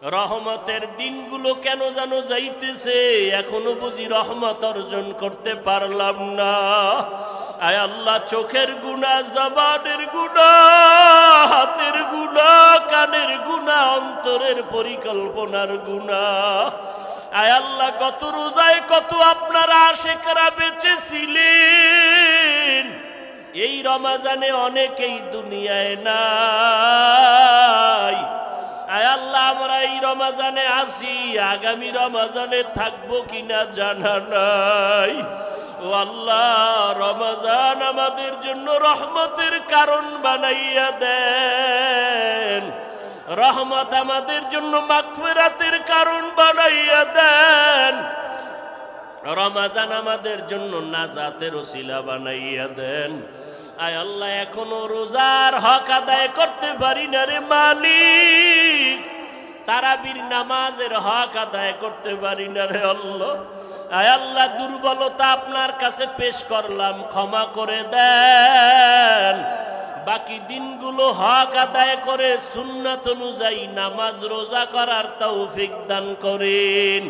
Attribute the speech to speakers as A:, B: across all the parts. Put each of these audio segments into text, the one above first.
A: রহমতের দিনগুলো কেন যেন যাইতেছে, এখনো বুঝি রহমত অর্জন করতে পারলাম না। আয় আল্লাহ, চোখের গুনাহ, জবানের গুনাহ, হাতের গুনাহ, কানের গুনাহ, অন্তরের পরিকল্পনার গুনাহ। আয় আল্লাহ, কত রোজায় কত আপনার আশিকরা বেঁচেছিলেন, এই রমজানে অনেকেই দুনিয়ায় নাই। আয় আল্লাহ, আমরা এই রমজানে আসি, আগামী রমজানে থাকবো কিনা জানা নাই। ও আল্লাহ, রমজান আমাদের জন্য রহমতের কারণ বানাইয়া দেন, রহমত আমাদের জন্য মাগফিরাতের কারণ বানাইয়া দেন, রমজান আমাদের জন্য নাজাতের ওসিলা বানাইয়া দেন। আয় আল্লাহ, এখনো রোজার হক আদায় করতে পারি না রে মালিক, তারাবির নামাজের হক আদায় করতে পারি না রে আল্লাহ। আয় আল্লাহ, দুর্বলতা আপনার কাছে পেশ করলাম, ক্ষমা করে দেন। বাকি দিনগুলো হক আদায় করে সুন্নাত অনুযায়ী নামাজ রোজা করার তৌফিক দান করেন।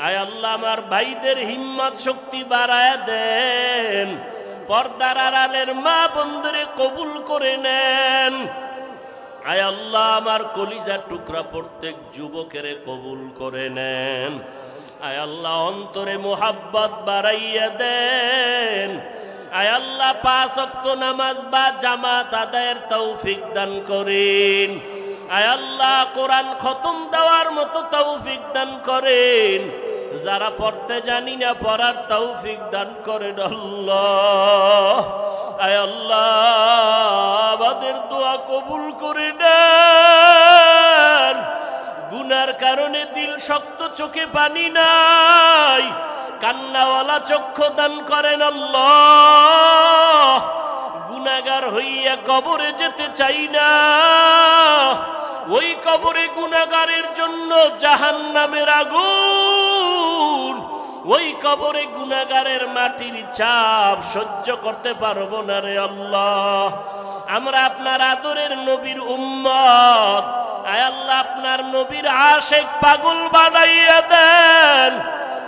A: আয় আল্লাহ, আমার ভাইদের হিম্মত শক্তি বাড়ায় দেন, পর্দার আড়ালের মা বন্ধুরে কবুল করে নেন। আয় আল্লাহ, আমার কলিজার টুকরা প্রত্যেক যুবকের কবুল করে নেন। আয় আল্লাহ, অন্তরে মোহাব্বত বাড়াইয়া দেন। আয় আল্লাহ, 5 ওয়াক্ত নামাজ বা জামাত আদায়ের তৌফিক দান করেন। আয় আল্লাহ, কোরআন খতম দেওয়ার মতো তৌফিক দান করেন। যারা পড়তে জানি না, পড়ার তৌফিক দান করেন আল্লাহ। আয় আল্লাহ, আমাদের দোয়া কবুল করে নেন। গুনার কারণে দিল শক্ত, চোখে পানি নাই, কান্নাওয়ালা চক্ষু দান করেন আল্লাহ। গুনাহগার হইয়া কবরে যেতে চাই না, ওই কবরে গুনাহগারের জন্য জাহান্নামের আগুন, ওই কবরে গুনাহগারের মাটির চাপ সহ্য করতে পারবো না রে আল্লাহ। আমরা আপনার আদরের নবীর উম্মত, আয় আল্লাহ, আপনার নবীর আশিক পাগল বানাইয়া দেন।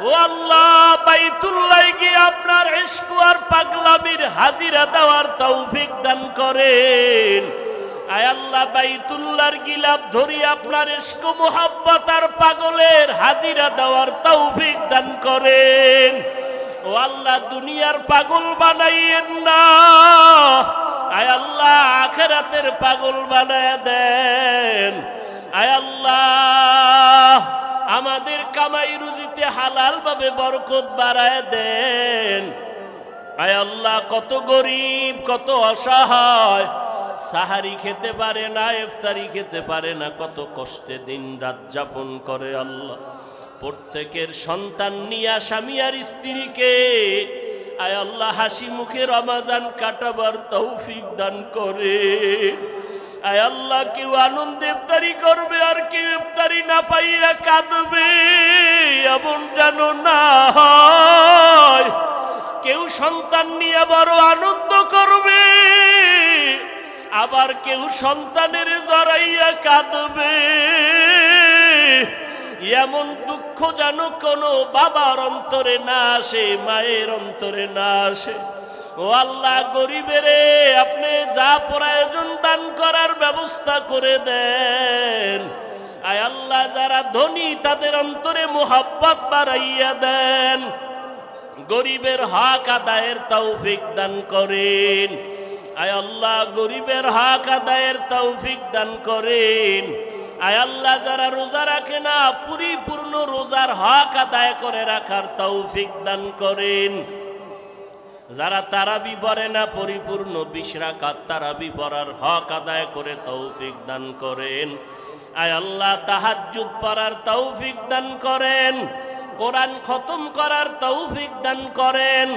A: ও আল্লাহ, বাইতুল্লাহ গিয়ে আপনার ইশক আর পাগলামির হাজিরা দেওয়ার তৌফিক দান করেন। আয় আল্লাহ, বাইতুল্লাহর গিলাফ ধরি আপনার ইশক মুহাব্বত আর পাগলের হাজিরা দেওয়ার তৌফিক দান করেন। ও আল্লাহ, দুনিয়ার পাগল বানাইয়েন না, আয় আল্লাহ, আখিরাতের পাগল বানায় দেন। আয় আল্লাহ, আমাদের কামাই রুজিতে হালাল ভাবে বরকত বাড়ায় দেন। আয় আল্লাহ, কত গরিব, কত অসহায়, সাহারি খেতে পারে না, ইফতারি খেতে পারে না, কত কষ্টে দিন রাত যাপন করে আল্লাহ। প্রত্যেকের সন্তান নিয়া স্বামী আর স্ত্রীকে আয় আল্লাহ হাসি মুখে রমজান কাটাবার তৌফিক দান করে। আয় আল্লাহ, কেউ আনন্দে ইফতারি করবে আর কেউ ইফতারি না পাইয়া কাঁদবে, এমন যেন না হয়। কেউ সন্তান নিয়ে বড় আনন্দ করবে, আবার কেউ সন্তানের জড়াইয়া কাঁদবে, এমন দুঃখ যেন কোনো বাবার অন্তরে না আসে, মায়ের অন্তরে না আসে। ও আল্লাহ, গরিবেরে আপনি যা প্রয়োজন দান করার ব্যবস্থা করে দেন। আয় আল্লাহ, যারা ধনী তাদের অন্তরে মোহাব্বত বাড়াইয়া দেন, গরিবের হক আদায়ের তৌফিক দান করেন। আয় আল্লাহ, গরিবের হক আদায়ের তৌফিক দান করেন। আয় আল্লাহ, যারা রোজা রাখে না, পরিপূর্ণ রোজার হক আদায় করে রাখার তৌফিক দান করেন। যারা তারাবি পড়ে না, পরিপূর্ণ 20 রাকাত তারাবি পড়ার হক আদায় করে তৌফিক দান করেন। আয় আল্লাহ, তাহাজ্জুদ পড়ার তৌফিক দান করেন, কোরআন খতম করার তৌফিক দান করেন।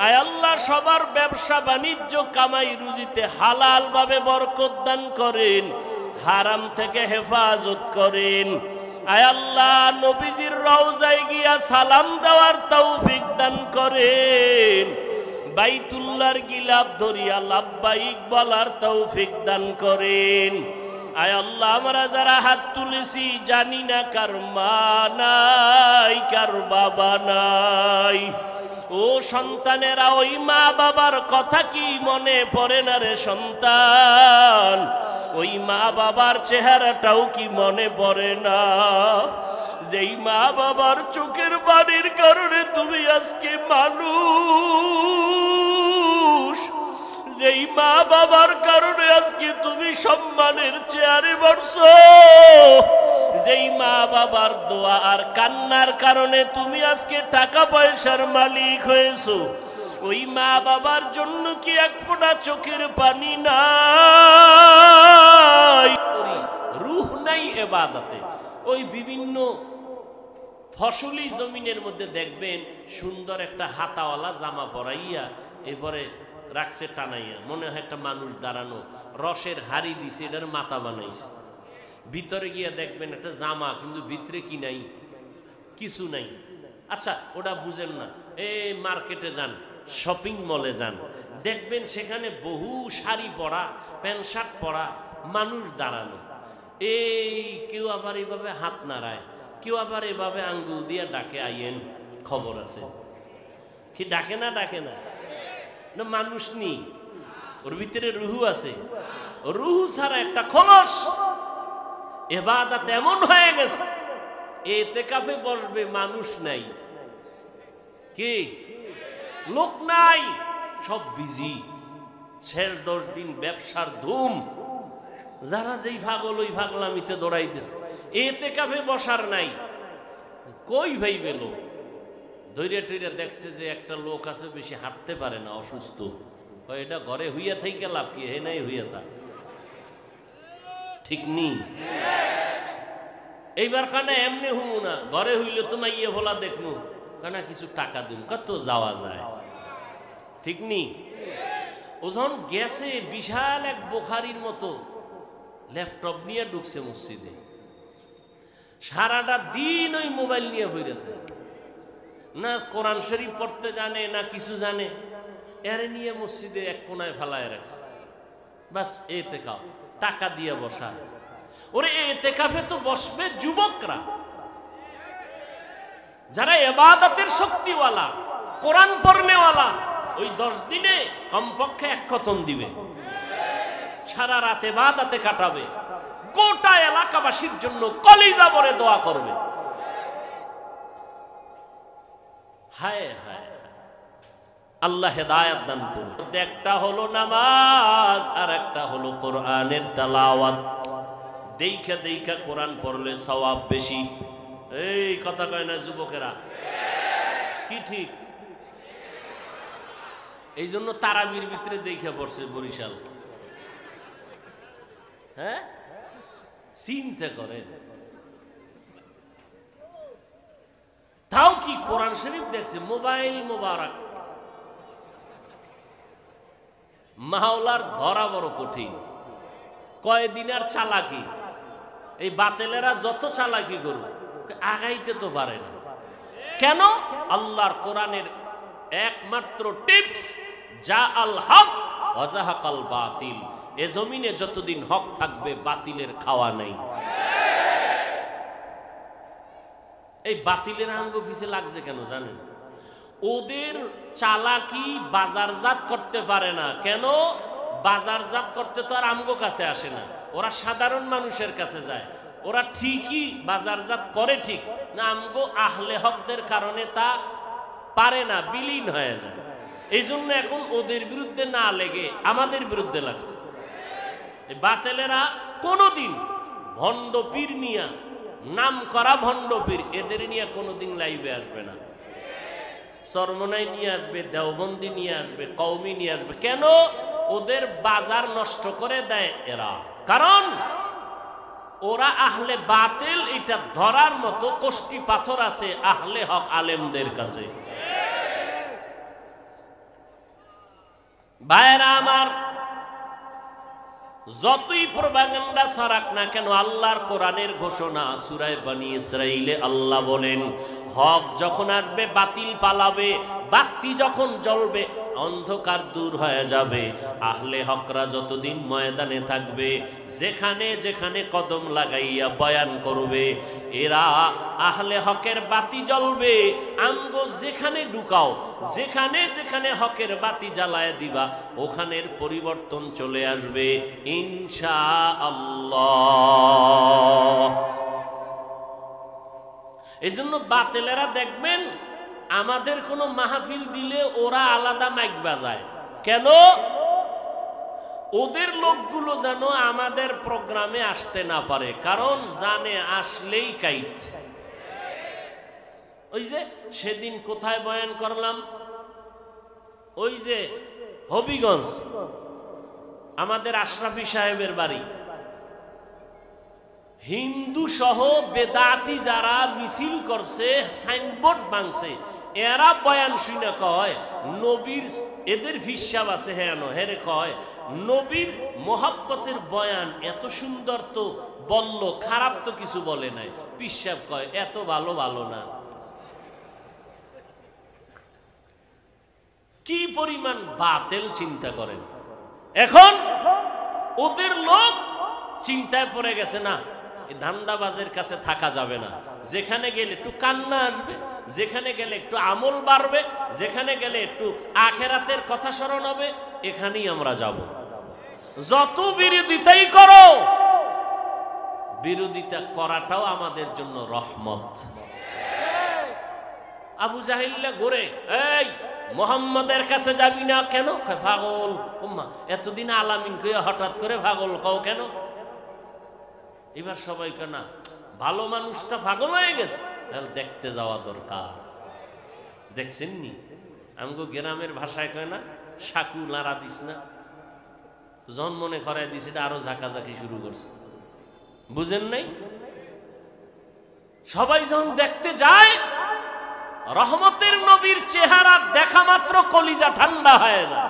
A: আয় আল্লাহ, সবার ব্যবসা বাণিজ্য কামাই রুজিতে হালাল ভাবে বরকত দান করেন, হারাম থেকে হেফাজত করেন। আয় আল্লাহ, নবীজির রওজায় গিয়া সালাম দেওয়ার তৌফিক দান করেন, বাইতুল্লাহর গিলাফ ধরিয়া লাব্বাইক বলার তৌফিক দান করেন। আয় আল্লাহ আমরা যারা হাত তুলেছি জানি না কার মা নাই কার বাবা নাই, ও সন্তানেরা ওই মা বাবার কথা কি মনে পড়ে না রে সন্তান? ওই মা বাবার চেহারাটাও কি মনে পড়ে না? যেই মা বাবার চোখের পানির কারণে তুমি আজকে মানুষ, যেই মা বাবার কারণে আজকে তুমি সম্মানের চেয়ারে বসছো, যেই মা বাবার দোয়া আর কান্নার কারণে তুমি আজকে টাকা পয়সার মালিক হয়েছো, ওই মা বাবার জন্য কি এক ফোঁটা চোখের পানি নাই? রূহ নাই ইবাদতে। ওই বিভিন্ন ফসলি জমিনের মধ্যে দেখবেন সুন্দর একটা হাতাওয়ালা জামা পরাইয়া এরপরে রাখছে টানাইয়া, মনে হয় একটা মানুষ দাঁড়ানো, রসের হাড়ি দিছে, এটার মাথা বানাইছে। ভিতরে গিয়া দেখবেন একটা জামা, কিন্তু ভিতরে কি নাই? কিছু নাই। আচ্ছা ওটা বুঝেন না, এই মার্কেটে যান, শপিং মলে যান, দেখবেন সেখানে বহু শাড়ি পরা, প্যান্ট শার্ট পরা মানুষ দাঁড়ানো। এই কেউ আবার এইভাবে হাত নাড়ায়, কেউ আবার এভাবে আঙ্গুল দিয়ে ডাকে আইয়েন, খবর আছে কি? ডাকে না? ডাকে না? না মানুষ নেই, ওর ভিতরে রুহু আছে। রুহু ছাড়া একটা খলস ইবাদত এমন হয়ে গেছে, ইতিকাফে বসবে মানুষ নাই, কি লোক নাই, সব বিজি, শেষ 10 দিন ব্যবসার ধুম, যারা যেই ভাগল ওই ভাগলামিতে দৌড়াইতেছে, ইতিকাফে বসার নাই। কই ভাইবে লোক ধৈর্য টৈর্য দেখছে যে একটা লোক আছে বেশি হাঁটতে পারে না, অসুস্থ, এটা ঘরে হইয়া থেকে লাভ কি? হে নাই হইয়া তা ঠিক নেই। এইবার কানে এমনি হুমু না, ঘরে হইলে তোমার ইয়ে ভোলা দেখনু, কানা কিছু টাকা দিন, কত যাওয়া যায়, ঠিক নেই। ও যখন গেছে বিশাল এক বোখারির মতো ল্যাপটপ নিয়ে ঢুকছে মসজিদে, সারাটা দিন ওই মোবাইল নিয়ে বইরে থাকে, না কোরআন শরীফ পড়তে জানে না কিছু জানে, এরে নিয়ে মসজিদে এক কোনায় ফেলায় রাখছে। বাস ইতিকাফ টাকা দিয়ে বসা। ওরে ইতিকাফে তো বসবে যুবকরা, যারা ইবাদতের শক্তিওয়ালা, কোরআন পড়নেওয়ালা, ওই 10 দিনে কমপক্ষে 1 খতম দিবে, সারা রাত ইবাদতে কাটাবে, গোটা এলাকাবাসীর জন্য কলিজা ভরে দোয়া করবে। হায় হায়, আল্লাহ হেদায়েত দান করুন। একটা হলো নামাজ আর একটা হলো কোরআনের তেলাওয়াত। দেইখা দেইখা কোরআন পড়লে সওয়াব বেশি। এই কথা কয় না যুবকেরা? কি ঠিক? এই জন্য তারাবির ভিতরে দেইখা পড়ছে বরিশাল। হ্যাঁ, চিন্তা করেন। তাও কি কোরআন শরীফ দেখছে, মোবাইল মোবারক। মাওলার ধরা বড় কঠিন, কয়দিন আর চালাকি। এই বাতেলেরা যত চালাকি করুক আগাইতে তো পারে না। কেন? আল্লাহর কোরআনের একমাত্র টিপস, যা আল হক ওয়া যাহাকাল বাতিল। এ জমিনে যতদিন হক থাকবে বাতিলের খাওয়া নেই। এই বাতিলের আঙ্গ পিছে লাগছে কেন জানেন? ওদের চালাকি বাজারজাত করতে পারে না। কেন? বাজারজাত করতে তো আর আমগো কাছে আসে না, ওরা সাধারণ মানুষের কাছে যায়। ওরা ঠিকই বাজারজাত করে ঠিক না, আমগো আহলে হকদের কারণে তা পারে না, বিলীন হয়ে যায়। এই জন্য এখন ওদের বিরুদ্ধে না লেগে আমাদের বিরুদ্ধে লাগছে। বাতেলেরা কোনোদিন ভণ্ড পীর নিয়া, নাম করা ভণ্ড পীর, এদের নিয়ে কোনোদিন লাইভে আসবে না। চরমনাই নিয়ে আসবে, দেওবন্দি নিয়ে আসবে, কওমি নিয়ে আসবে। কেন? ওদের বাজার নষ্ট করে দেয় এরা। কারণ ওরা আহলে বাতিল এটা ধরার মতো কষ্টি পাথর আছে আহলে হক আলেমদের কাছে। ভাইরা আমার, যতই প্রপাগান্ডা ছড়াক না কেন, আল্লাহর কোরআনের ঘোষণা সূরা বনী ইসরাঈলে আল্লাহ বলেন, হক যখন আসবে বাতিল পালাবে, বাতি যখন জ্বলবে অন্ধকার দূর হয়ে যাবে। আহলে হকরা যতদিন ময়দানে থাকবে, যেখানে যেখানে কদম লাগাইয়া বয়ান করবে, এরা আহলে হকের বাতি জ্বলবে। আমগো যেখানে ঢুকাও, যেখানে যেখানে হকের বাতি জ্বালায় দিবা, ওখানের পরিবর্তন চলে আসবে ইনশাআল্লাহ। এই জন্য বাতিলেরা দেখবেন আমাদের কোনো মাহফিল দিলে ওরা আলাদা মাইক বাজায়। কেন? ওদের লোকগুলো যেন আমাদের প্রোগ্রামে আসতে না পারে, কারণ জানে আসলেই কাইত। ওই যে সেদিন কোথায় বয়ান করলাম, ওই যে হবিগঞ্জ, আমাদের আশরাফি সাহেবের বাড়ি, হিন্দু সহ বেদাতি যারা মিছিল করছে, সাইনবোর্ড ভাঙছে, এরা বয়ান শুনে কয় নবীর, এদের হিসাব আছে হ্যাঁ হেরে কয় নবীর মোহাব্বতের বয়ান এত সুন্দর তো বলল, খারাপ তো কিছু বলে নাই। পিসাব কয় এত ভালো ভালো না। কি পরিমাণ বাতেল চিন্তা করেন। এখন ওদের লোক চিন্তায় পড়ে গেছে, না এই ধান্দাবাজের কাছে থাকা যাবে না, যেখানে গেলে একটু কান্না আসবে, যেখানে গেলে একটু আমল বাড়বে, যেখানে গেলে একটু আখেরাতের কথা স্মরণ হবে, এখানেই আমরা যাব। যত বিরোধিতাই করো, বিরোধিতা করাটাও আমাদের জন্য রহমত। আবু জাহিল্লা ঘুরে, এই মোহাম্মদের কাছে যাবি না কেন? পাগল, এতদিন আলামিন কইয়া হঠাৎ করে পাগল কও কেন? এবার সবাই কেনা ভালো মানুষটা পাগল হয়ে গেছে, তাহলে দেখতে যাওয়া দরকার। দেখছেন নি আমগো গ্রামের ভাষায় কয় না, সাকু নাড়া দিস না, যখন মনে করাই দিস এটা আরো ঝাঁকাঝাঁকি শুরু করছে। বুঝেন নাই? সবাই যখন দেখতে যায়, রহমতের নবীর চেহারা দেখা মাত্র কলিজা ঠান্ডা হয়ে যায়।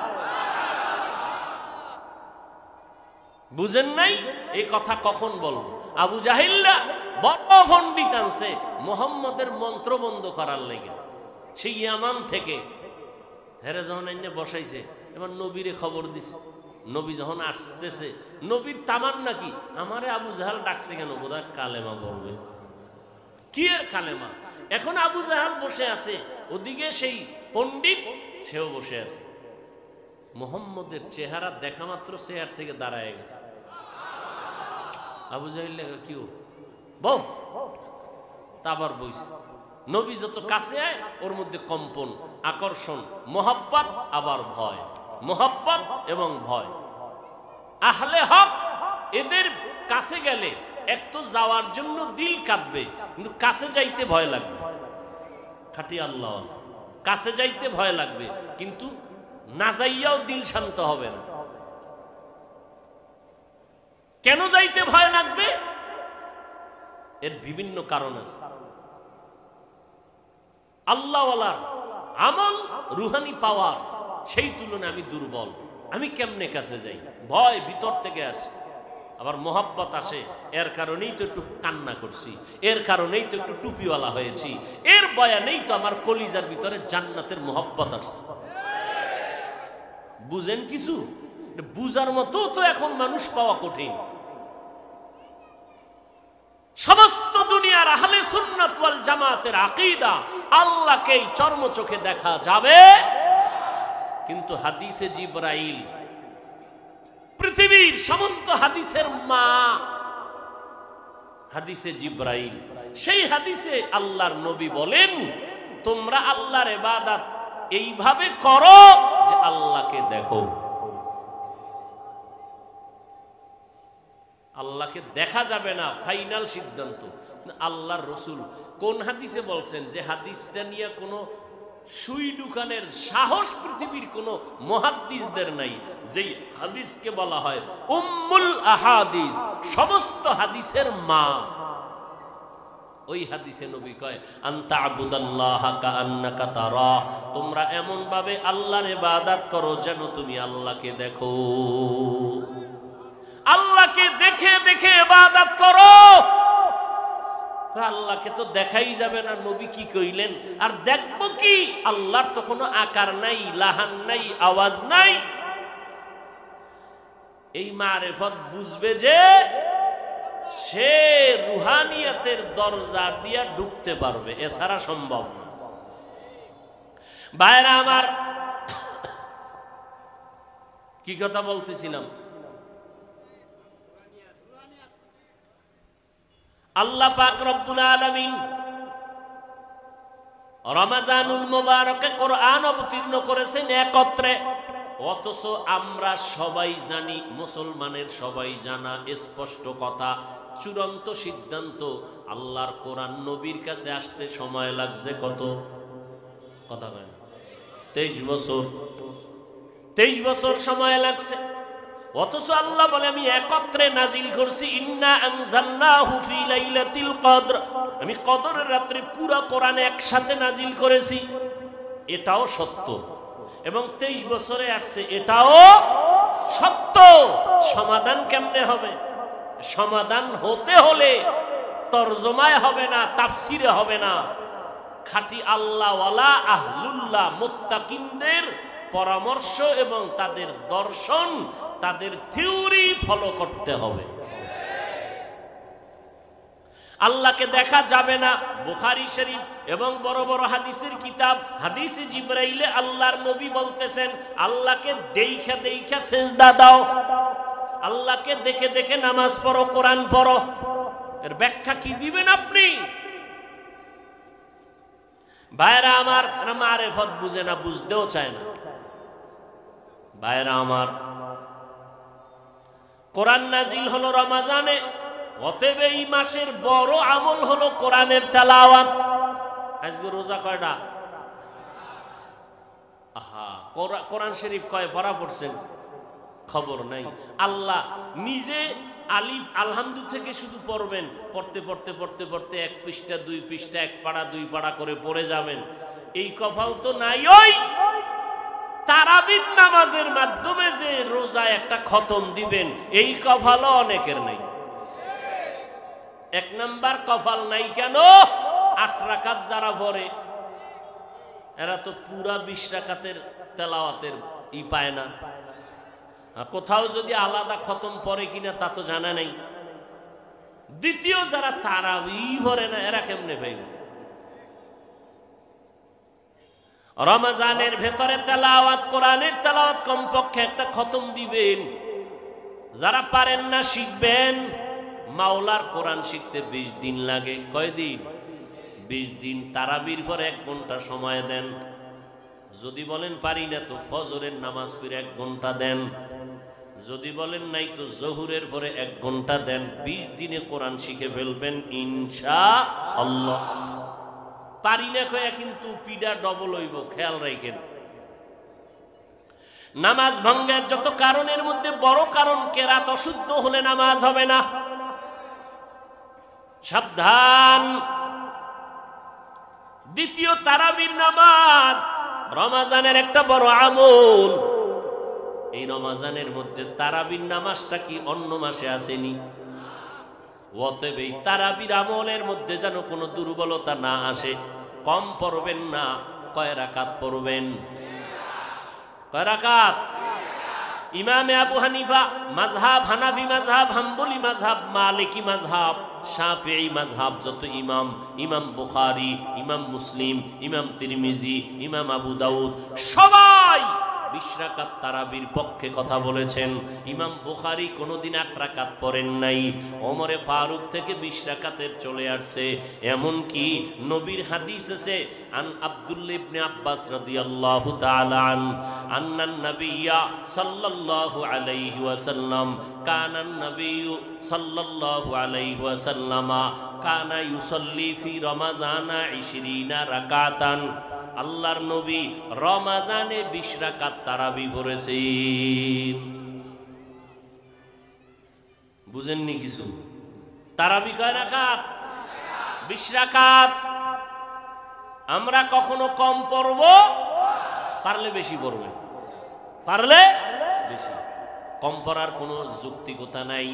A: বুঝেন নাই? এই কথা কখন বলবো? আবু জাহিল্লা বড় পণ্ডিত আনছে মোহাম্মদের মন্ত্র বন্ধ করার লেগে, সেই ইয়ামান থেকে হেরে যখন এনে বসাইছে, এবার নবীরে খবর দিছে। নবী যখন আসতেছে, নবীর তামান্না কি, আমারে আবু জাহাল ডাকছে কেন? বোধহয় কালেমা বলবে। কি এর কালেমা? এখন আবু জাহাল বসে আছে, ওদিকে সেই পণ্ডিত সেও বসে আছে। মোহাম্মদের চেহারা দেখা মাত্র চেয়ার থেকে দাঁড়ায় গেছে। আবু জাহিল কি বউ আবার বইছে। নবী যত কাছে আয় ওর মধ্যে কম্পন, আকর্ষণ, মোহাব্বত আবার ভয়, মোহাব্বত এবং ভয়। আহলে হক এদের কাছে গেলে একটু যাওয়ার জন্য দিল কাঁদবে, কিন্তু কাছে যাইতে ভয় লাগবে। খাটি আল্লাহ, কাছে যাইতে ভয় লাগবে, কিন্তু না যাইয়াও দিল শান্ত হবে না। কেন যাইতে ভয় লাগবে? এর বিভিন্ন কারণ আছে। আল্লাহওয়ালার আমল, রুহানি পাওয়ার, সেই তুলনায় আমি দুর্বল। আমি কেমনে কাছে যাই? ভয় ভিতর থেকে আসে, আবার মোহাব্বত আসে। এর কারণেই তো একটু কান্না করছি, এর কারণেই তো একটু টুপিওয়ালা হয়েছি, এর বয়ানেই তো আমার কলিজার ভিতরে জান্নাতের মোহাব্বত আসছে। বুঝেন কিছু? বুঝার মতো তো এখন মানুষ পাওয়া কঠিন। সমস্ত দুনিয়ার আহলে সুন্নাত ওয়াল জামাতের আকীদা, আল্লাহকেই চর্ম চোখে দেখা যাবে, কিন্তু হাদিসে জিবরাইল, পৃথিবীর সমস্ত হাদিসের মা হাদিসে জিবরাইল, সেই হাদিসে আল্লাহর নবী বলেন, তোমরা আল্লাহর ইবাদত এইভাবে করো যে আল্লাহকে দেখো। আল্লাহকে দেখা যাবে না ফাইনাল সিদ্ধান্ত আল্লাহর রসুল কোন হাদিসে বলছেন? যে হাদিসটা নিয়ে কোনো সুই দোকানের সাহস পৃথিবীর কোনো মুহাদ্দিসদের নাই, যেই হাদিসকে বলা হয় উম্মুল আহাদিস, সমস্ত হাদিসের মা। ওই হাদিসে নবী কয়, আনতা আবুদাল্লাহ কাআন্নাকা তারা, তোমরা এমন ভাবে আল্লাহর ইবাদত করো যেন তুমি আল্লাহকে দেখো। আল্লাহকে দেখে দেখে ইবাদত করো। আল্লাহকে তো দেখাই যাবে না, নবী কি কইলেন? আর দেখবো কি? আল্লাহর তো কোনো আকার নাই, লাহান নাই, আওয়াজ নাই। এই মারেফত বুঝবে যে সে রুহানিয়াতের দরজা দিয়া ঢুকতে পারবে, এছাড়া সম্ভব না। ভাইরা আমার, কি কথা বলতেছিলাম? আল্লাহ পাক রব্বুল আলামিন রমজানুল মুবারকে কোরআন অবতীর্ণ করেছেন একত্রে, অথচ আমরা সবাই জানি, মুসলমানের সবাই জানা স্পষ্ট কথা, চূড়ান্ত সিদ্ধান্ত, আল্লাহর কোরআন নবীর কাছে আসতে সময় লাগছে কত? কথা বলেন। 23 বছর। 23 বছর সময় লাগছে। অথচ আল্লাহ বলে আমি একত্রে নাজিল করছি, ইন্না আনজালনাহু ফি লাইলাতিল কদর, আমি কদরের রাতে পুরো কোরআন একসাথে নাজিল করেছি। এটাও সত্য, এবং 23 বছরে আসছে, এটাও সত্য। সমাধান কেমনে হবে? সমাধান হতে হলে তরজমায় হবে না, তাফসিরে হবে না, খাঁটি আল্লাহওয়ালা আহলুল্লাহ মুত্তাকিনদের পরামর্শ এবং তাদের দর্শন, তাদের থিওরি ফলো করতে হবে। আল্লাহকে দেখা যাবে না। বুখারী শরীফ এবং বড় বড় হাদিসের কিতাব, হাদিসে জিবরাইলে আল্লাহর নবী বলতেছেন, আল্লাহকে দেইখা দেইখা সিজদা দাও, আল্লাহকে দেখে দেখে নামাজ পড়ো, কোরআন পড়ো। এর ব্যাখ্যা কি দিবেন আপনি? ভাইরা আমার, মারেফত বুঝে না, বুঝতেও চায় না। ভাইরা আমার, কোরআন নাজিল হলো রমজানে, অতএব এই মাসের বড় আমল হলো কোরআনের তেলাওয়াত। আজকে রোজা কয়টা? আহা, কোরআন শরীফ কয় পারা পড়ছেন খবর নাই। আল্লাহ নিজে আলিফ আলহামদু থেকে শুধু পড়বেন, পড়তে পড়তে পড়তে পড়তে 1 পৃষ্ঠা 2 পৃষ্ঠা 1 পাড়া 2 পাড়া করে পড়ে যাবেন। এই কপাল তো নাই। ওই তারাবির নামাজের মাধ্যমে যে রোজা একটা খতম দিবেন, এই কপালও অনেকের নাই। 1 নাম্বার কপাল নাই কেন? 8 রাকাত যারা পড়ে এরা তো পুরা 20 রাকাতের তেলাওয়াতের পায় না। কোথাও যদি আলাদা খতম পড়ে কিনা তা তো জানা নাই। দ্বিতীয় যারা তারাবি পড়ে না, এরা কেমনে পাইবে? রমজানের ভেতরে তেলাওয়াত, কোরআনের তেলাওয়াত কমপক্ষে একটা খতম দিবেন। যারা পারেন না শিখবেন। মাওলার কোরআন শিখতে 20 দিন লাগে। কয়দিন? 20 দিন। তারাবির পরে 1 ঘন্টা সময় দেন। যদি বলেন পারি না তো ফজরের নামাজ পড়ে 1 ঘন্টা দেন। যদি বলেন নাই তো জোহরের পরে 1 ঘন্টা দেন। 20 দিনে কোরআন শিখে ফেলবেন ইনশাআল্লাহ। পারি না কয়া কিন্তু পিডা ডবল হইব, খেয়াল রাখেন। নামাজ ভঙ্গের যত কারণের মধ্যে বড় কারণ কেরাত অশুদ্ধ হলে নামাজ হবে না। সাবধান। দ্বিতীয়, তারাবির নামাজ রমজানের একটা বড় আমল। এই রমজানের মধ্যে তারাবির নামাজটা কি অন্য মাসে আসেনি? অতএব এই তারাবির আমলের মধ্যে যেন কোনো দুর্বলতা না আসে। কম পড়বেন না। কয় রাকাত পড়বেন? কয় রাকাত? ইমামে আবু হানিফা মাযহাব, হানাফি মাযহাব, হাম্বলি মাযহাব, মালিকি মাযহাব, শাফিঈ মাযহাব, যত ইমাম, ইমাম বুখারী, ইমাম মুসলিম, ইমাম তিরমিজি, ইমাম আবু দাউদ, সবাই 20 রাকাত তারাবির পক্ষে কথা বলেছেন। ইমাম বুখারী কোনোদিন 8 রাকাত পড়েন নাই। ওমরে ফারুক থেকে 20 রাকাতের চলে আসছে। এমন কি নবীর হাদিস আছে, আন আব্দুল্লাহ ইবনে আব্বাস রাদিয়াল্লাহু তাআলা আন্নান নাবিয়্যা সাল্লাল্লাহু আলাইহি ওয়াসাল্লাম কানান নাবিয়্যু সাল্লাল্লাহু আলাইহি ওয়াসাল্লামা কানা ইউসাল্লি ফি রমাজানা 20 রাকাতান। আল্লাহর নবী রমজানে 20 রাকাত তারাবি পড়েছেন। বুঝেননি কিছু? তারাবি কয় রাকাত? 20 রাকাত। আমরা কখনো কম পড়ব, পারলে বেশি পড়বে, পারলে বেশি। কম পড়ার কোনো যৌক্তিকতা নাই।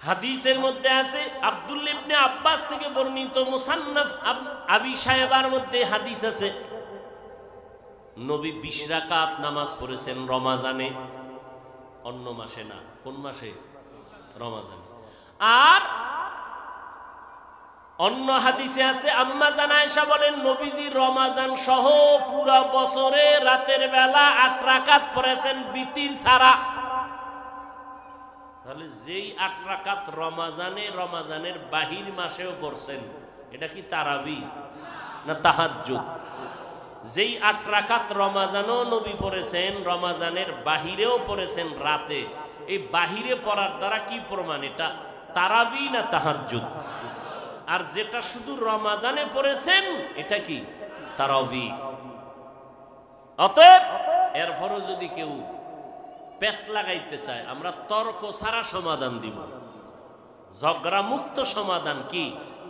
A: হাদিসের মধ্যে আছে, আব্দুল্লাহ ইবনে আব্বাস থেকে বর্ণিত মুসান্নাফ আবি শায়বার মধ্যে হাদিস আছে, নবী 20 রাকাত নামাজ পড়েছেন রমাজানে, অন্য মাসে না। কোন মাসে? রমাজানে। আর অন্য হাদিসে আছে, আম্মা জান আয়েশা বলেন নবীজি রমাজান সহ পুরা বছরে রাতের বেলা 8 রাকাত পড়েছেন বিতির ছাড়া। তাহলে যেই 8 রাকাত রমাজানে, রমাজানের বাহির মাসেও পড়ছেন, এটা কি তারাবি না তাহাজ্জুদ? যেই 8 রাকাত রমাজানও নবী পড়েছেন, রমাজানের বাহিরেও পড়েছেন রাতে, এই বাহিরে পড়ার দ্বারা কি প্রমাণ? এটা তারাবি না তাহাজ্জুদ? আর যেটা শুধু রমাজানে পড়েছেন এটা কি? তারাবি। অতএব এরপরও যদি কেউ পেছ লাগাইতে চায়, আমরা তর্ক ছাড়া সমাধান দিব, ঝগড়া মুক্ত সমাধান। কি?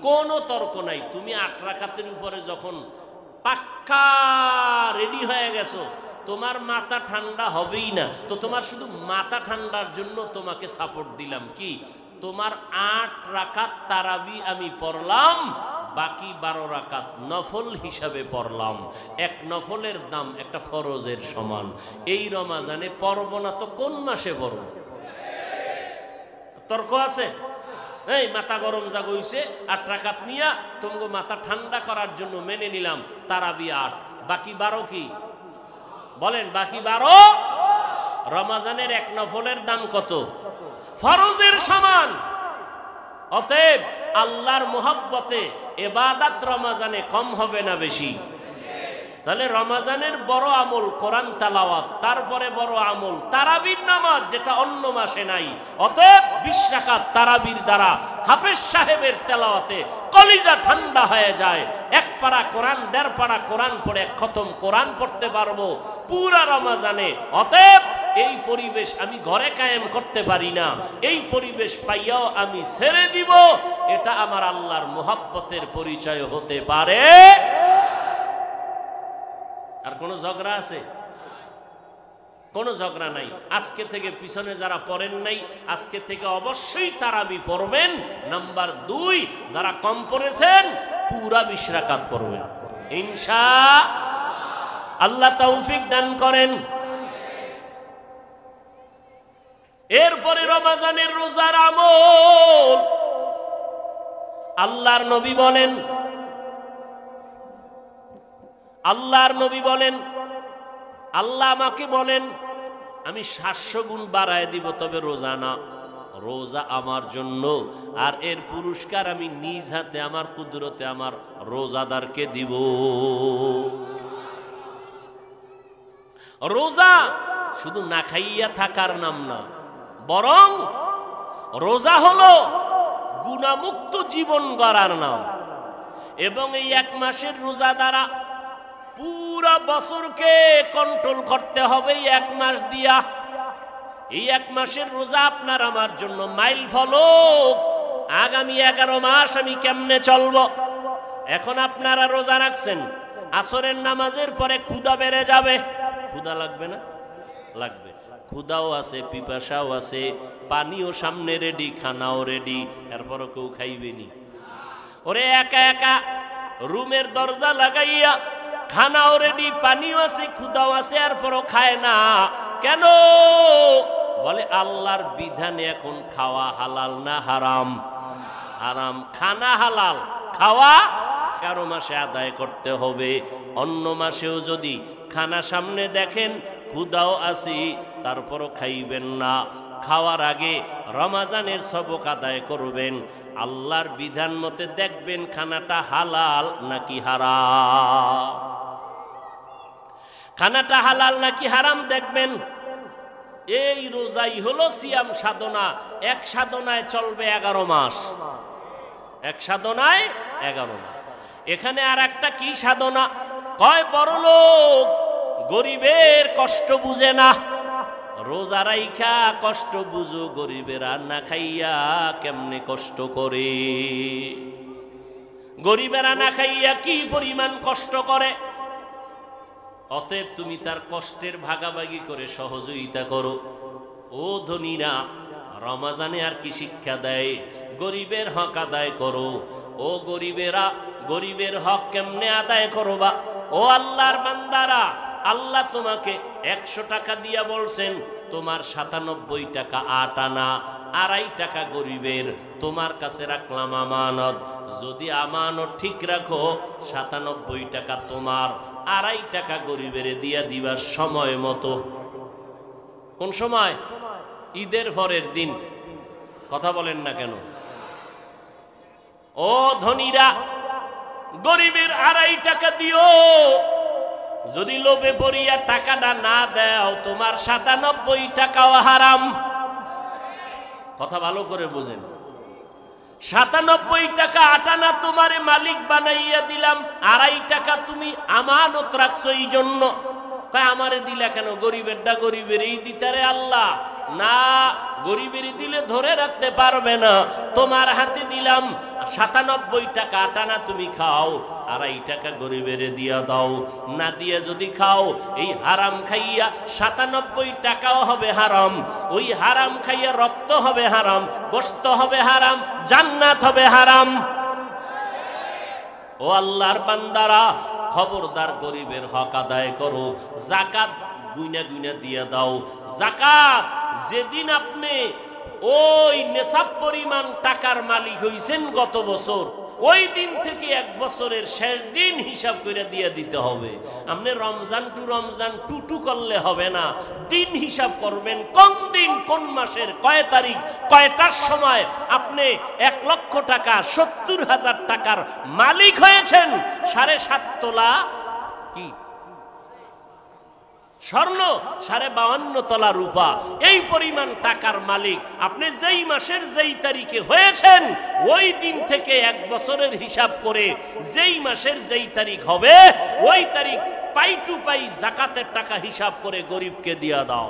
A: কোনো তর্ক নাই। তুমি 8 রাকাতের উপরে যখন পাক্কা রেডি হয়ে গেছো, তোমার মাথা ঠান্ডা হবেই না, তো তোমার শুধু মাথা ঠান্ডার জন্য তোমাকে সাপোর্ট দিলাম। কি? তোমার 8 রাকাত তারাবি আমি পড়লাম, বাকি 12 রাকাত নফল হিসাবে পড়লাম। এক নফলের দাম একটা ফরজের সমান। এই রমাজানে পড়ব না তো কোন মাসে পড়ব? তর্ক আছে? এই মাথা গরম জাগইছে, 8 রাকাত নিয়া তোমাকে মাথা ঠান্ডা করার জন্য মেনে নিলাম তারাবি 8, বাকি 12 কি? বলেন, বাকি 12 রমাজানের এক নফলের দাম কত? ফরজের সমান। অতএব আল্লাহর মুহাব্বতে ইবাদত রমাজানে কম হবে না বেশি? তাহলে রমাজানের বড় আমল কোরআন তেলাওয়াত, তারপরে বড় আমল তারাবির নামাজ, যেটা অন্য মাসে নাই। অতএব 20 রাকাত তারাবির দ্বারা হাফেজ সাহেবের তেলাওয়াতে কলিজা ঠান্ডা হয়ে যায়। 1 পারা কোরআন, 1.5 পারা কোরআন পড়ে খতম কোরআন পড়তে পারবো পুরা রমাজানে। অতএব এই পরিবেশ আমি ঘরে কায়েম করতে পারি না, এই পরিবেশ পাইয়াও আমি ছেড়ে দিব। এটা আমার আল্লাহর মুহাব্বতের পরিচয় হতে পারে। আর কোনো ঝগড়া আছে? কোনো ঝগড়া নাই। আজকে থেকে পিছনে যারা পড়েন নাই, আজকে থেকে অবশ্যই তারাবি পড়বেন। নাম্বার 2, যারা কম পড়েছেন পুরা 20 রাকাত পড়বেন ইনশাআল্লাহ। আল্লাহ তৌফিক দান করেন। এরপরে রমাজানের রোজার আমল। আল্লাহর নবী বলেন, আল্লাহ আমাকে বলেন আমি 700 গুণ বাড়ায় দিব, তবে রোজা না। রোজা আমার জন্য, আর এর পুরস্কার আমি নিজ হাতে আমার কুদরতে আমার রোজাদারকে দিব। রোজা শুধু না খাইয়া থাকার নাম না, বরং রোজা হলো গুনাহমুক্ত জীবন গড়ার নাম। এবং এই 1 মাসের রোজা দ্বারা পুরা বছরকে কন্ট্রোল করতে হবে 1 মাস দিয়া। এই 1 মাসের রোজা আপনার আমার জন্য মাইল ফলক। আগামী 11 মাস আমি কেমনে চলবো? এখন আপনারা রোজা রাখছেন, আসরের নামাজের পরে ক্ষুধা বেড়ে যাবে। ক্ষুধা লাগবে না? লাগবে। ক্ষুধাও আছে, পিপাসাও আছে, পানিও সামনে রেডি, খানাও রেডি, এরপরও কেউ খাইবেনি। ওরে একা একা রুমের দরজা লাগাইয়া খানাও রেডি, পানিও আছে, ক্ষুধাও আছে, এরপরও খায় না কেন? বলে আল্লাহর বিধানে এখন খাওয়া হালাল না হারাম? হারাম। খানা হালাল, খাওয়া 11 মাসে আদায় করতে হবে। অন্য মাসেও যদি খানা সামনে দেখেন, ক্ষুধাও আছে, তারপরও খাইবেন না। খাওয়ার আগে রমাজানের সবক আদায় করবেন। আল্লাহর বিধান মতে দেখবেন খানাটা হালাল নাকি হারাম। খানাটা হালাল নাকি হারাম দেখবেন। এই রোজাই হলো সিয়াম সাধনা। 1 সাধনায় চলবে 11 মাস। 1 সাধনায় 11 মাস। এখানে আর একটা কি সাধনা? কয় বড় লোক গরিবের কষ্ট বুঝে না। রোজা রাইখা কষ্ট বুঝো, গরিবেরা না খাইয়া কেমনে কষ্ট করে। গরিবেরা না খাইয়া কি পরিমাণ কষ্ট করে। অতএব তুমি তার কষ্টের ভাগাভাগি করে সহযোগিতা করো। ও ধনীরা, রমজানে আর কি শিক্ষা দেয়? গরিবের হক আদায় করো। ও গরিবেরা, গরিবের হক কেমনে আদায় করবা? ও আল্লাহর বান্দারা, আল্লাহ তোমাকে 100 টাকা দিয়া বলছেন, তোমার 97 টাকা 8 আনা, 2.5 টাকা গরিবের, তোমার কাছে রাখলাম আমানত। যদি আমানত ঠিক রাখো, 97 টাকা তোমার, 2.5 টাকা গরিবের দিয়া দিবা সময় মতো। কোন সময়? ঈদের পরের দিন। কথা বলেন না কেন? ও ধনীরা, গরিবের 2.5 টাকা দিও। যদি লোভে পড়িয়া টাকাটা না দাও, তোমার 97 টাকাও হারাম। কথা ভালো করে বুঝেন। 97 টাকা 8 আনা তোমারে মালিক বানাইয়া দিলাম, 2.5 টাকা তুমি আমানত রাখছো এই জন্য। কয় আমারে দিলা কেন? গরিবেরটা গরিবেরই দিতারে আল্লাহ। না, গরিবেরই দিলে ধরে রাখতে পারবে না। তোমার হাতে দিলাম 97 টাকা 8 আনা, তুমি খাও, 2.5 টাকা গরিবের দিয়া দাও। না দিয়ে যদি খাও, এই হারাম খাইয়া 97 টাকাও হবে হারাম। ওই হারাম খাইয়া রক্ত হবে হারাম, গোশত হবে হারাম, জান্নাত হবে হারাম। ও আল্লাহর বান্দারা, খবরদার গরিবের হক আদায় করো। যাকাত গুইনা গুইনা দিয়া দাও। যাকাত যেদিন আপনি ওই নেশাব পরিমাণ টাকার মালিক হইছেন গত বছর, ওই দিন থেকে 1 বছরের শেষ দিন হিসাব করে দিয়ে দিতে হবে। আপনি রমজান টু করলে হবে না। দিন হিসাব করবেন, কোন দিন কোন মাসের কয় তারিখ কয়টার সময় আপনি 1 লক্ষ টাকা 70,000 টাকার মালিক হয়েছেন। 7.5 তোলা কি স্বর্ণ, 52 তোলা রূপা, এই পরিমাণ টাকার মালিক আপনি যেই মাসের যেই তারিখে হয়েছেন, ওই দিন থেকে 1 বছরের হিসাব করে যেই মাসের যেই তারিখ হবে, ওই তারিখ পাই টু পাই যাকাতের টাকা হিসাব করে গরিবকে দিয়া দাও।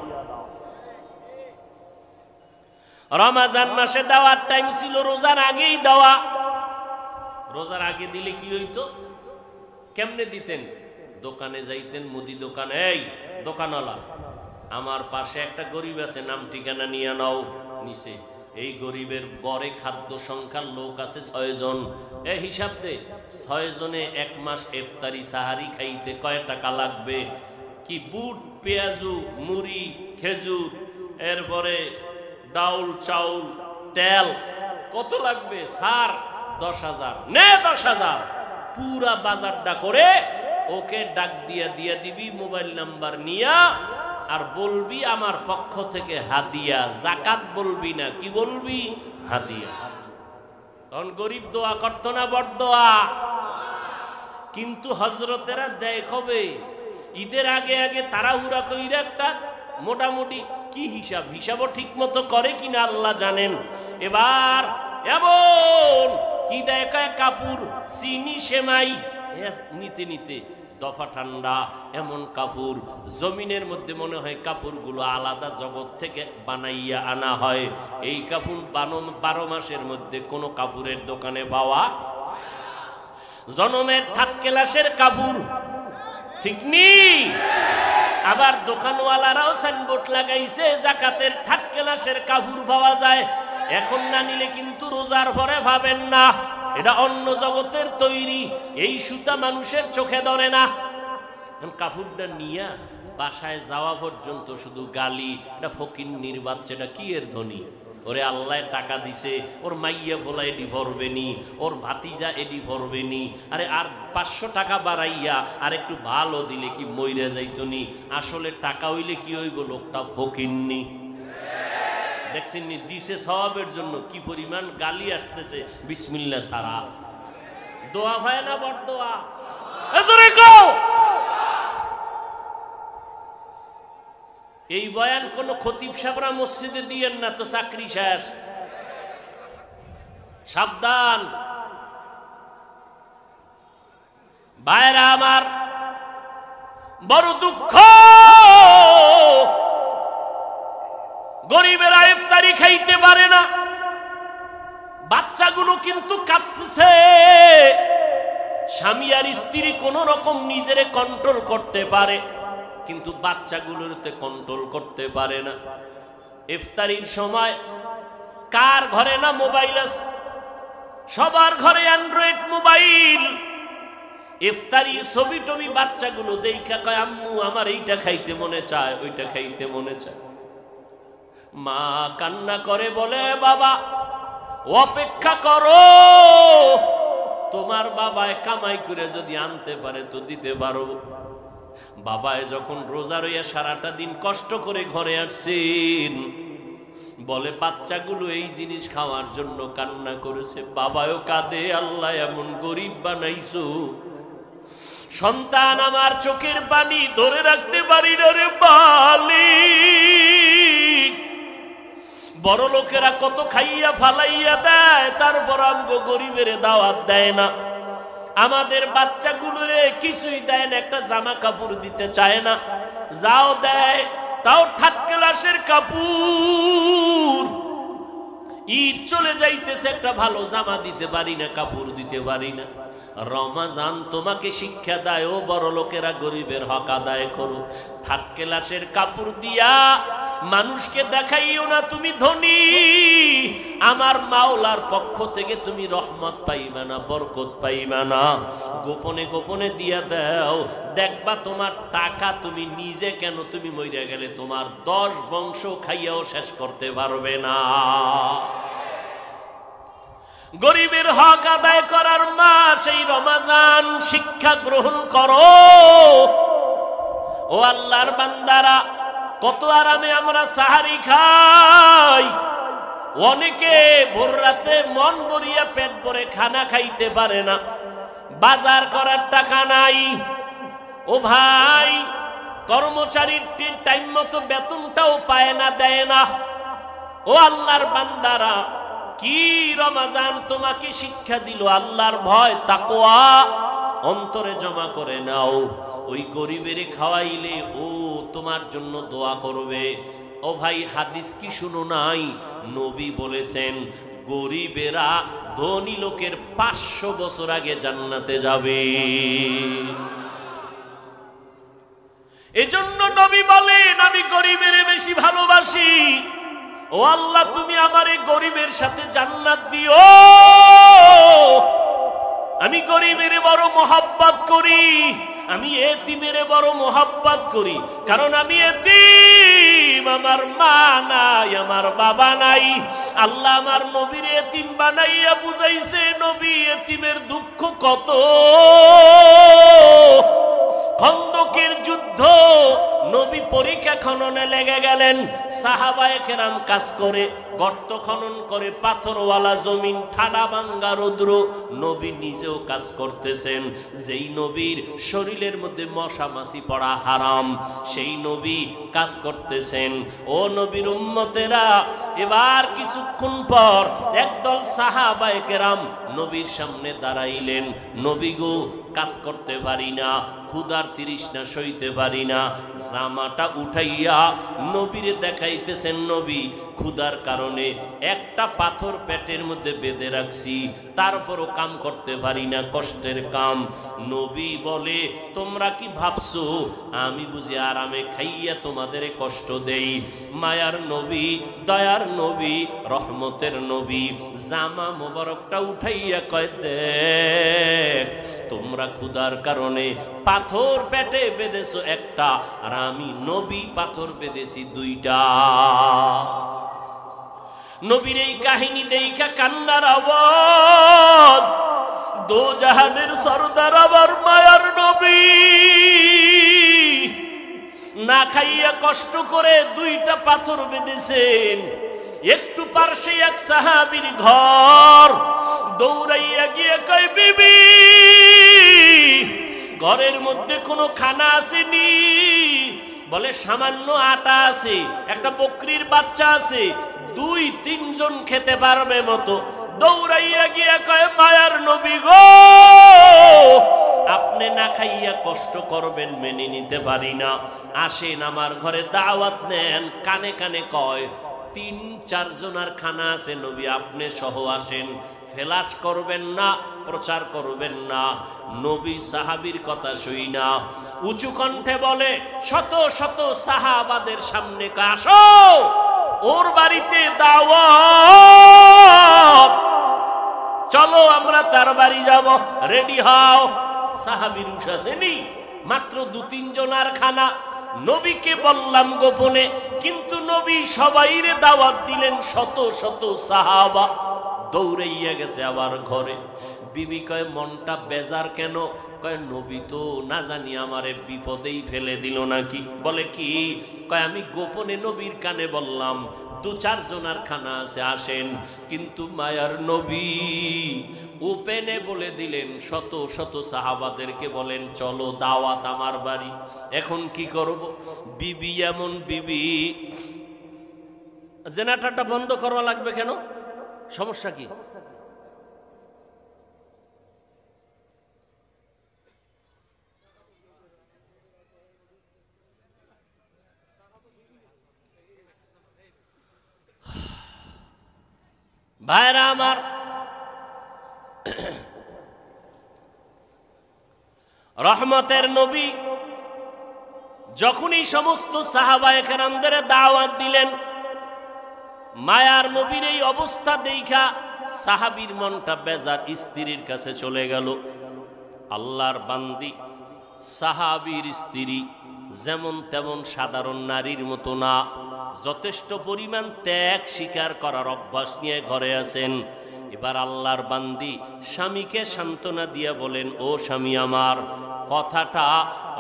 A: রমজান মাসে দেওয়ার টাইম ছিল রোজার আগেই দেওয়া। রোজার আগে দিলে কি হইতো? কেমনে দিতেন? দোকানে যাইতেন, মুদি দোকান, এই দোকানওয়ালা, আমার পাশে একটা গরিব আছে, নাম ঠিকানা নিয়ে নাও। নিচে এই গরিবের গড়ে খাদ্য সংখ্যার লোক আছে 6 জন। এই হিসাব দে, 6 জনে 1 মাস ইফতারি সাহারি খাইতে কয় টাকা লাগবে? কি বুট, পেঁয়াজু, মুড়ি, খেজুর, এরপরে ডাউল, চাউল, তেল, কত লাগবে? সার 10,000, নে 10,000। পুরা বাজারটা করে ওকে ডাক দিয়া দিবি মোবাইল নাম্বার নিয়া, আর বলবি আমার পক্ষ থেকে হাদিয়া। যাকাত বলবি না, কি বলবি? হাদিয়া। তখন গরিব দোয়া করতো না? বড় দোয়া। কিন্তু হজরতেরা দেয় কবে? ঈদের আগে আগে তাড়াহুড়া কইরা একটা মোটামুটি কি হিসাবও ঠিক মতো করে কিনা আল্লাহ জানেন। এবার এমন কি দেয়, কাপড়, চিনি, সেমাই, নিতে নিতে দফা ঠান্ডা, এমন কাপড় জমিনের মধ্যে মনে হয় কাপড়গুলো আলাদা জগৎ থেকে বানাইয়া আনা হয়। এই কাপড় 12 মাসের মধ্যে কোনো কাপড়ের দোকানে পাওয়া। জনমের 3 ক্লাসের কাপড়, ঠিক নি? আবার দোকানওয়ালারাও সাইনবোর্ড লাগাইছে যাকাতের 3 ক্লাসের কাপড় পাওয়া যায়। এখন না নিলে কিন্তু রোজার পরে পাবেন না। এটা অন্য জগতের তৈরি, এই সুতা মানুষের চোখে ধরে না। কাপড়টা নিয়া বাসায় যাওয়া পর্যন্ত শুধু গালি। এটা ফকিন্নির বাচ্চা, এটা কি এর ধনী? ওরে আল্লাহ টাকা দিছে, ওর মাইয়া ভোলা এডি ভরবেনি, ওর ভাতিজা এডি ভরবেনি। আরে আর 500 টাকা বাড়াইয়া আর একটু ভালো দিলে কি মইরা যাইতনি? আসলে টাকা হইলে কি হইব? লোকটা ফকিন্নি। দেখছেন নি, দিছে সওয়াবের জন্য কি পরিমাণ গালি আসতেছে বিসমিল্লাহ ছাড়া। দোয়া হয় না? বড় দোয়া। এই বয়ান কোন খতিব সাহেবরা মসজিদে দিয়েন না তো, চাকরি শেষ। সাবধান ভাইরা আমার, বড় দুঃখ, গরিবেরা ইফতারি খাইতে পারে না। বাচ্চাগুলো কিন্তু কাঁদছে। স্বামী আর স্ত্রী কোন রকম নিজেরে কন্ট্রোল করতে পারে, কিন্তু বাচ্চাগুলোতে কন্ট্রোল করতে পারে না। ইফতারির সময় কার ঘরে না মোবাইল আছে? সবার ঘরে অ্যান্ড্রয়েড মোবাইল। ইফতারি ছবি টবি বাচ্চাগুলো দেখা কয় আম্মু আমার এইটা খাইতে মনে চায়, ওইটা খাইতে মনে চায়। মা কান্না করে বলে বাবা অপেক্ষা করো, তোমার বাবায় কামাই করে যদি আনতে পারে তো দিতে পারো। বাবায় যখন রোজা রইয়া সারাটা দিন কষ্ট করে ঘরে আসছেন, বলে বাচ্চাগুলো এই জিনিস খাওয়ার জন্য কান্না করেছে, বাবাও কাঁদে, আল্লাহ এমন গরিব বানাইছো। সন্তান আমার চোখের পানি ধরে রাখতে পারি না রে মালিক। বড় লোকেরা কত খাইয়া ফালাইয়া দেয়, তারপর আমগো গরিবের দাওয়াত দেয় না। আমাদের বাচ্চাগুলোরে কিছুই দেয় না, একটা জামা কাপড় দিতে চায় না, যাও দেয় তাও থার্ড ক্লাসের কাপড়। ঈদ চলে যাইতেছে, একটা ভালো জামা দিতে পারি না, কাপড় দিতে পারি না। রমাজান তোমাকে শিক্ষা দেয়, ও বড় লোকেরা গরিবের হক আদায় করো। থার্ড ক্লাসের কাপড় দিয়া মানুষকে দেখাইও না তুমি ধনী। আমার মাওলার পক্ষ থেকে তুমি রহমত পাইবা না, বরকত পাইবা না। গোপনে গোপনে দিয়া দাও, দেখবা তোমার টাকা তুমি নিজে কেন, তুমি মইরা গেলে তোমার 10 বংশ খাইয়াও শেষ করতে পারবে না। গরিবের হক আদায় করার মাস এই রমাজান, শিক্ষা গ্রহণ করো। ও আল্লাহর বান্দারা, কত আরামে আমরা সাহারি খাই। অনেকে ভোর রাতে মন ভরিয়া পেট ভরে খানা খাইতে পারে না, বাজার করার টাকা নাই। ও ভাই, কর্মচারীর টাইম মতো বেতনটাও পায় না, দেয় না। ও আল্লাহর বান্দারা, কি রমাজান তোমাকে শিক্ষা দিল, আল্লাহর ভয় তাকওয়া অন্তরে জমা করে নাও। ওই গরিবের খাওয়াইলে ও তোমার জন্য দোয়া করবে। ও ভাই, হাদিস কি শুনো নাই? নবী বলেছেন গরিবেরা ধনী লোকের 500 বছর আগে জান্নাতে যাবে। এজন্য নবী বলেন আমি গরিবের বেশি ভালোবাসি। ও আল্লাহ, তুমি আমার এই গরিবের সাথে জান্নাত দিও। আমি গরিবের বড় মোহাব্বত করি, আমি এতিমের বড় মোহাব্বত করি, কারণ আমি এতিম, আমার মা নাই, আমার বাবা নাই। আল্লাহ আমার নবীর এতিম বানাইয়া বুঝাইছে, নবী এতিমের দুঃখ কত। খন্দকের যুদ্ধ, নবী পরীক্ষা খননে লেগে গেলেন। সাহাবায়ে কেরাম কাজ করে, গর্ত খনন করে, পাথরওয়ালা জমিন, ঠাডা ভাঙ্গা রৌদ্র, নবী নিজেও কাজ করতেছেন। যেই নবীর শরীরের মধ্যে মশা মাছি পড়া হারাম, সেই নবী কাজ করতেছেন। ও নবীর উম্মতেরা, এবার কিছুক্ষণ পর একদল সাহাবায়ে কেরাম নবীর সামনে দাঁড়াইলেন। নবী গো, কাজ করতে পারি না, ক্ষুধার তৃষ্ণা সইতে পারি না। জামাটা উঠাইয়া নবীরে দেখাইতেছেন, নবী ক্ষুধার কারণে একটা পাথর পেটের মধ্যে বেঁধে রাখছি, তারপরও কাম করতে পারি না, কষ্টের কাম। নবী বলে তোমরা কি ভাবছো আমি বুঝি আরামে খাইয়া তোমাদের কষ্ট দেই? মায়ার নবী, দয়ার নবী, রহমতের নবী জামা মোবারকটা উঠাইয়া কয়, দেখ তোমরা ক্ষুধার কারণে পাথর পেটে বেঁধেছো একটা, আর আমি নবী পাথর বেঁধেছি 2টা। নবীর এই কাহিনী দেখা কান্নার আওয়াজ। দো জাহানের সরদার আবার মায়ার নবী না খাইয়া কষ্ট করে 2টা পাথর বেঁধেছেন। একটু পার্শ্বে এক সাহাবীর ঘর, দৌড়াইয়া গিয়ে কয়, বিবি ঘরের মধ্যে কোনো খানা আসেনি? বলে সামান্য আটা আছে, একটা বকরির বাচ্চা আছে, 2-3 জন খেতে পারবে মতো। দৌড়াইয়া গিয়া কয়, মায়ার নবী গো, আপনি না খাইয়া কষ্ট করবেন মেনে নিতে পারি না, আসেন আমার ঘরে দাওয়াত নেন। কানে কানে কয় 3-4 জনের খানা আছে, নবী আপনি সহ আসেন, ফেলাস করবেন না, প্রচার করবেন না। নবী সাহাবীর কথা শুই না, উঁচু কণ্ঠে বলে শত শত সাহাবাদের সামনে, আসো ওর বাড়িতে দাওয়াত, চলো আমরা তার বাড়ি যাব, রেডি হও। সাহাবীর উঠাছেনি মাত্র 2-3 জনার খানা। নবীকে বললাম গোপনে, কিন্তু নবী সবাইরে দাওয়াত দিলেন, শত শত সাহাবা দৌড়াইয়া গেছে আবার ঘরে। বিবি কয় মনটা বেজার কেন? কয় নবী তো না জানি আমারে বিপদেই ফেলে দিল নাকি। বলে কি? কয় আমি গোপনে নবীর কানে বললাম 2-4 জনার খানা আছে, আসেন। কিন্তু মায়ার নবী ওপেনে বলে দিলেন, শত শত সাহাবাদেরকে বলেন চলো দাওয়াত আমার বাড়ি। এখন কি করব? বিবি এমন বিবি, জেনারেটরটা বন্ধ করা লাগবে কেন? সমস্যা কি? ভাইরা আমার, রহমতের নবী যখনই সমস্ত সাহাবায়ে কেরামদের দাওয়াত দিলেন, মায়ার নবীর এই অবস্থা দেখা সাহাবীর মনটা বেজার, স্ত্রীর কাছে চলে গেল। আল্লাহর বান্দি সাহাবীর স্ত্রী যেমন তেমন সাধারণ নারীর মতো না, যথেষ্ট পরিমাণ ত্যাগ স্বীকার করার অভ্যাস নিয়ে ঘরে আছেন। এবার আল্লাহর বান্দি স্বামীকে সান্ত্বনা দিয়া বলেন, ও স্বামী আমার, কথাটা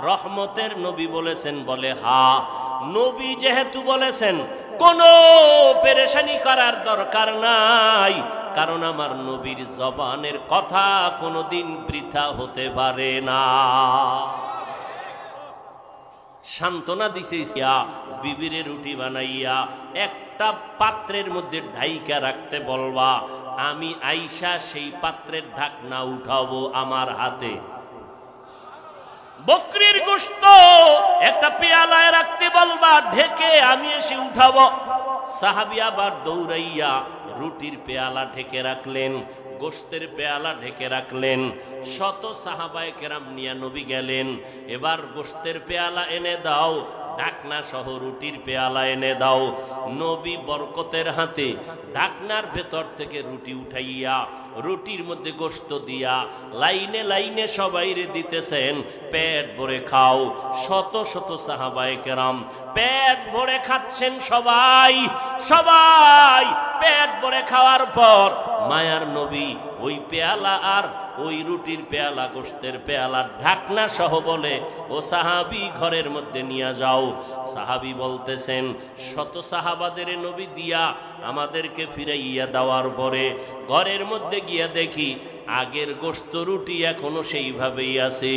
A: রহমতের নবী বলেছেন? বলে হা। নবী যেহেতু বলেছেন কোনো পেরেশানি করার দরকার নাই, কারণ আমার নবীর জবানের কথা কোনোদিন বৃথা হতে পারে না। সান্ত্বনা দিছে, বিবিরে রুটি বানাইয়া একটা পাত্রের মধ্যে ঢাইকা রাখতে বলবা, আমি আইসা সেই পাত্রের ঢাকনা উঠাবো আমার হাতে। বকরির গোশত একটা পেয়ালায় রাখতে বলবা, ঢেকে আমি এসে উঠাবো। সাহাবী আবার দৌড়াইয়া রুটির পেয়ালা ঢেকে রাখলেন, গোশতের পেয়ালা ঢেকে রাখলেন। শত সাহাবায়ে কেরাম নিয়ে নবী গেলেন, এবার গোশতের পেয়ালা এনে দাও, ঢাকনা সহ রুটির পেয়ালা এনে দাও। নবী বরকতের হাতে ঢাকনার ভেতর থেকে রুটি উঠাইয়া রুটির মধ্যে গোশত দিয়া লাইনে লাইনে সবাইরে দিতেছেন, পেট ভরে খাও। শত শত সাহাবায়ে কেরাম পেট ভরে খাচ্ছেন, সবাই সবাই পেট ভরে খাওয়ার পর মায়ার নবী ওই পেয়ালা আর ওই রুটির পেয়ালা, গোশতের পেয়ালা ঢাকনা সহ বলে, ও সাহাবী ঘরের মধ্যে নিয়ে যাও। সাহাবী বলতেছেন, শত সাহাবাদের নবী দিয়া আমাদেরকে ফিরাইয়া দেওয়ার পরে ঘরের মধ্যে গিয়া দেখি আগের গোশত রুটি এখনো সেইভাবেই আছে।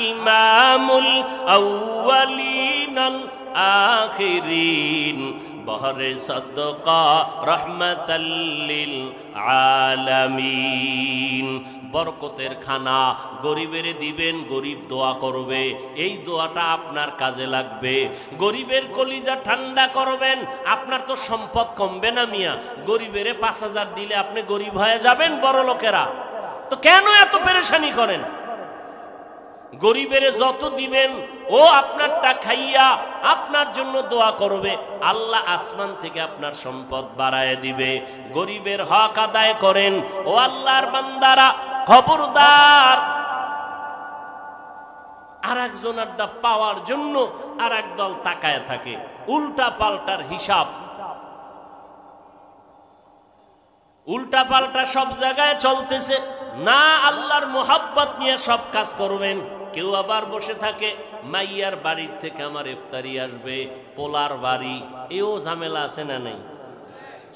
A: ইমামুল আউয়ালিনাল আখিরিন বহরে সদকা রহমাতাল লিল আলামিন। বরকতের খানা গরিবের দিবেন, গরিব দোয়া করবে, এই দোয়াটা আপনার কাজে লাগবে। গরিবের কলিজা ঠান্ডা করবেন, আপনার তো সম্পদ কমবে না মিয়া। গরিবের 5000 দিলে আপনি গরিব হয়ে যাবেন, বড় লোকেরা তো কেন এত পেরেশানি করেন? গরিবের যত দিবেন ও আপনারটা খাইয়া আপনার জন্য দোয়া করবে, আল্লাহ আসমান থেকে আপনার সম্পদ বাড়ায় দিবে। গরিবের হক আদায় করেন ও আল্লাহর বান্দারা, খবরদার আর একজনেরটা পাওয়ার জন্য আর এক দল তাকায় থাকে, উল্টা পাল্টার হিসাব, উল্টা পাল্টা সব জায়গায় চলতেছে না। আল্লাহর মোহাব্বত নিয়ে সব কাজ করবেন। কেউ আবার বসে থাকে, মাইয়ার বাড়ির থেকে আমার ইফতারি আসবে, পোলার বাড়ি, এও ঝামেলা আছে না নেই?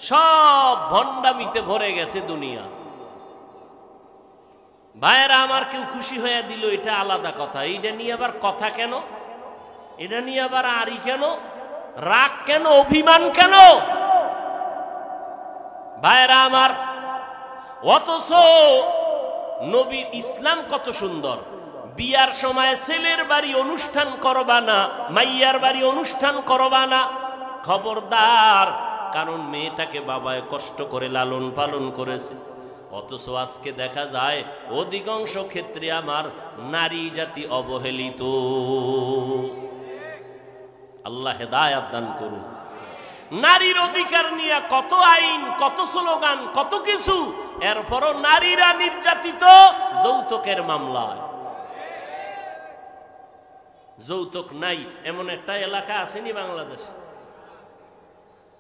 A: সব ভণ্ডামিতে ভরে গেছে দুনিয়া। ভাইয়েরা আমার, কেউ খুশি হয়ে দিল এটা আলাদা কথা, এইটা নিয়ে আবার কথা কেন? এটা নিয়ে আবার আরি কেন? রাগ কেন? অভিমান কেন? ভাইয়েরা আমার, অথচ নবীর ইসলাম কত সুন্দর। বিয়ার সময় ছেলের বাড়ি অনুষ্ঠান করবা না, মাইয়ার বাড়ি অনুষ্ঠান করবা না, খবরদার, কারণ মেয়েটাকে বাবায় কষ্ট করে লালন পালন করেছে। অথচ আজকে দেখা যায় অধিকাংশ ক্ষেত্রে আমার নারী জাতি অবহেলিত। আল্লাহ হেদায়াত দান করুন। নারীর অধিকার নিয়ে কত আইন, কত স্লোগান, কত কিছু, এরপরও নারীরা নির্যাতিত যৌতুকের মামলায়। যৌতুক নাই এমন একটা এলাকা আসেনি বাংলাদেশ?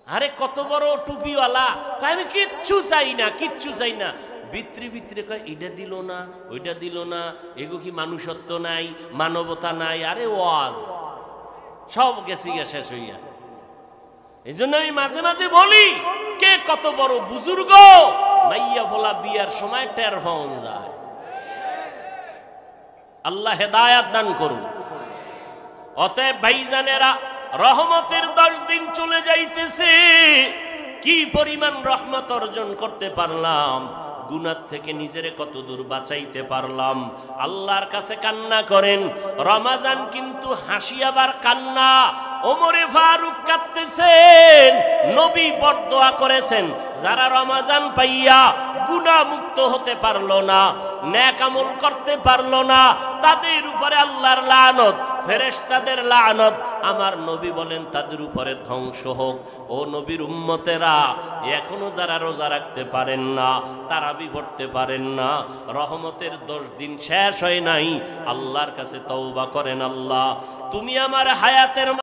A: আরে কত বড় টুপিওয়ালা, আমি কিচ্ছু চাই না, কিচ্ছু চাই না, ভিতরে ভিতরে কয় এটা দিল না, ওইটা দিল না, এগো কি মানুষত্ব নাই, মানবতা নাই? আরে ওয়াজ সব গেছি গে শেষ হইয়া। এই জন্য আমি মাঝে মাঝে বলি, কে কত বড় বুজুর্গ, মাইয়া ভোলা বিয়ার সময় টের পাওয়া যায়। আল্লাহ হেদায়াত দান করুন। অতএব ভাইজানেরা, রহমতের 10 দিন চলে যাইতেছে, কি পরিমাণ রহমত অর্জন করতে পারলাম, গুনাহ থেকে নিজেরে কত দূর বাঁচাইতে পারলাম। আল্লাহর কাছে কান্না করেন। রমাজান কিন্তু হাসি আবার কান্না। ওমরে ফারুক কাঁদতেছেন, নবী বরদোয়া করেছেন, যারা রমাজান পাইয়া গুনাহ মুক্ত হতে পারলো না, নেক আমল করতে পারলো না, তাদের উপরে আল্লাহর লানত, ফেরেশতাদের লানত। আমার নবী বলেন তাদের উপরে ধ্বংস হোক। ও নবীর উম্মতেরা, এখনো যারা রোজা রাখতে পারেন না, তারাবি পড়তে পারেন না, রহমতের 10 দিন শেষ হয় নাই, আল্লাহর কাছে তওবা করেন। আল্লাহ, তুমি আমার হায়াতের